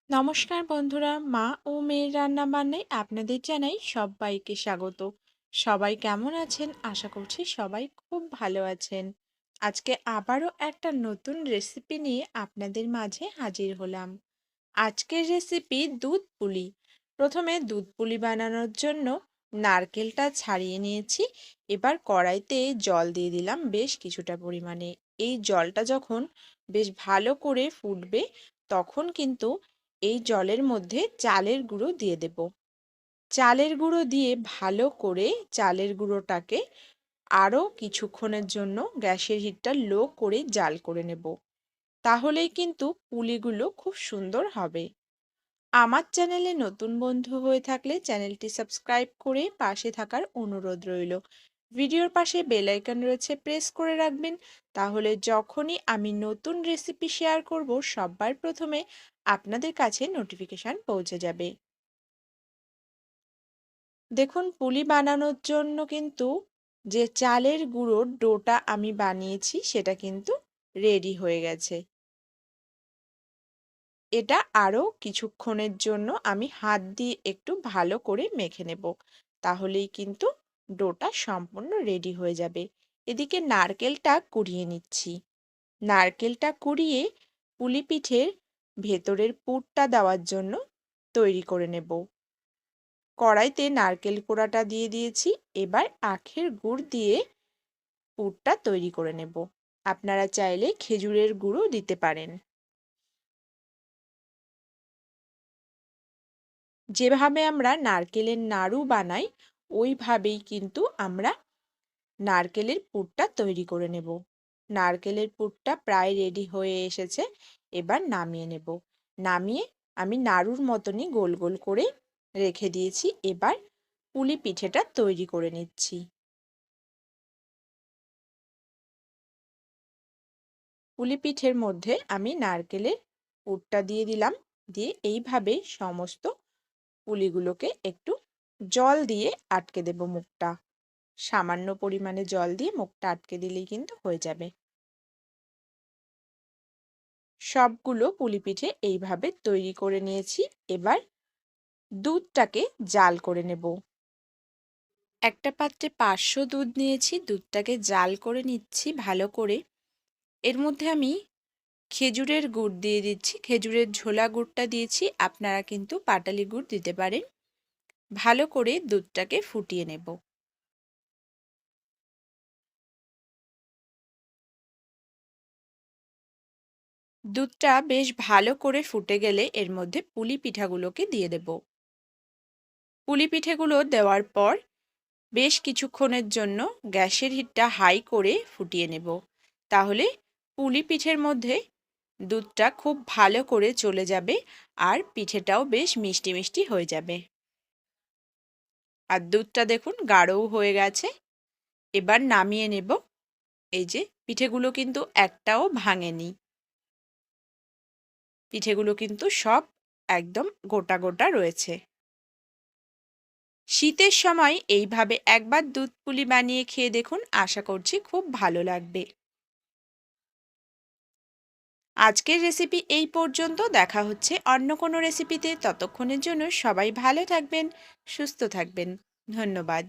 নমস্কার বন্ধুরা, মা ও মেয়ের রান্নাবান্নায় আপনাদের জানাই সবাইকে স্বাগত। সবাই কেমন আছেন? আশা করছি সবাই খুব ভালো আছেন। আজকে আবারও একটা নতুন রেসিপি নিয়ে আপনাদের মাঝে হাজির হলাম। আজকের রেসিপি দুধ পুলি। প্রথমে দুধ পুলি বানানোর জন্য নারকেলটা ছাড়িয়ে নিয়েছি। এবার কড়াইতে জল দিয়ে দিলাম বেশ কিছুটা পরিমাণে। এই জলটা যখন বেশ ভালো করে ফুটবে, তখন কিন্তু এই জলের মধ্যে চালের গুঁড়ো দিয়ে দেব। চালের গুঁড়ো দিয়ে ভালো করে চালের গুঁড়োটাকে আরও কিছুক্ষণের জন্য গ্যাসের হিটটা লো করে জাল করে নেব। তাহলেই কিন্তু পুলিগুলো খুব সুন্দর হবে। আমার চ্যানেলে নতুন বন্ধু হয়ে থাকলে চ্যানেলটি সাবস্ক্রাইব করে পাশে থাকার অনুরোধ রইল। ভিডিওর পাশে বেল আইকন রয়েছে, প্রেস করে রাখবেন। তাহলে যখনই আমি নতুন রেসিপি শেয়ার করব, সবার প্রথমে আপনাদের কাছে নোটিফিকেশান পৌঁছে যাবে। দেখুন, পুলি বানানোর জন্য কিন্তু যে চালের গুঁড়োর ডোটা আমি বানিয়েছি সেটা কিন্তু রেডি হয়ে গেছে। এটা আরও কিছুক্ষণের জন্য আমি হাত দিয়ে একটু ভালো করে মেখে নেব। তাহলেই কিন্তু ডোটা সম্পূর্ণ রেডি হয়ে যাবে। এদিকে নারকেলটা কুড়িয়ে নিচ্ছি। নারকেলটা কুড়িয়ে পুলি পিঠের ভেতরের পুরটা দেওয়ার জন্য তৈরি করে নেব। কড়াইতে নারকেল কোড়াটা দিয়ে দিয়েছি। এবার আখের গুড় দিয়ে পুরটা তৈরি করে নেব। আপনারা চাইলে খেজুরের গুড়ও দিতে পারেন। যেভাবে আমরা নারকেলের নাড়ু বানাই, ওইভাবেই কিন্তু আমরা নারকেলের পুরটা তৈরি করে নেব। নারকেলের পুরটা প্রায় রেডি হয়ে এসেছে। এবার নামিয়ে নেব। নামিয়ে আমি নাড়ুর মতনই গোল গোল করে রেখে দিয়েছি। এবার পুলি পিঠেটা তৈরি করে নিচ্ছি। পুলি পিঠের মধ্যে আমি নারকেলের পুরটা দিয়ে দিলাম। দিয়ে এইভাবে সমস্ত পুলিগুলোকে একটু জল দিয়ে আটকে দেব মুখটা। সামান্য পরিমাণে জল দিয়ে মুখটা আটকে দিলেই কিন্তু হয়ে যাবে। সবগুলো পুলি পিঠে এইভাবে তৈরি করে নিয়েছি। এবার দুধটাকে জাল করে নেব। একটা পাত্রে 500 দুধ নিয়েছি। দুধটাকে জাল করে নিচ্ছি ভালো করে। এর মধ্যে আমি খেজুরের গুড় দিয়ে দিচ্ছি। খেজুরের ঝোলা গুড়টা দিয়েছি, আপনারা কিন্তু পাটালি গুড় দিতে পারেন। ভালো করে দুধটাকে ফুটিয়ে নেব। দুধটা বেশ ভালো করে ফুটে গেলে এর মধ্যে পুলি পিঠাগুলোকে দিয়ে দেব। পুলি পিঠেগুলো দেওয়ার পর বেশ কিছুক্ষণের জন্য গ্যাসের হিটটা হাই করে ফুটিয়ে নেব। তাহলে পুলি পিঠের মধ্যে দুধটা খুব ভালো করে চলে যাবে আর পিঠেটাও বেশ মিষ্টি মিষ্টি হয়ে যাবে। আর দুধটা দেখুন গাঢ়ও হয়ে গেছে। এবার নামিয়ে নেব। এই যে পিঠেগুলো কিন্তু একটাও ভাঙেনি। পিঠেগুলো কিন্তু সব একদম গোটা গোটা রয়েছে। শীতের সময় এইভাবে একবার দুধ পুলি বানিয়ে খেয়ে দেখুন, আশা করছি খুব ভালো লাগবে। আজকের রেসিপি এই পর্যন্ত। দেখা হচ্ছে অন্য কোনো রেসিপিতে। ততক্ষণের জন্য সবাই ভালো থাকবেন, সুস্থ থাকবেন। ধন্যবাদ।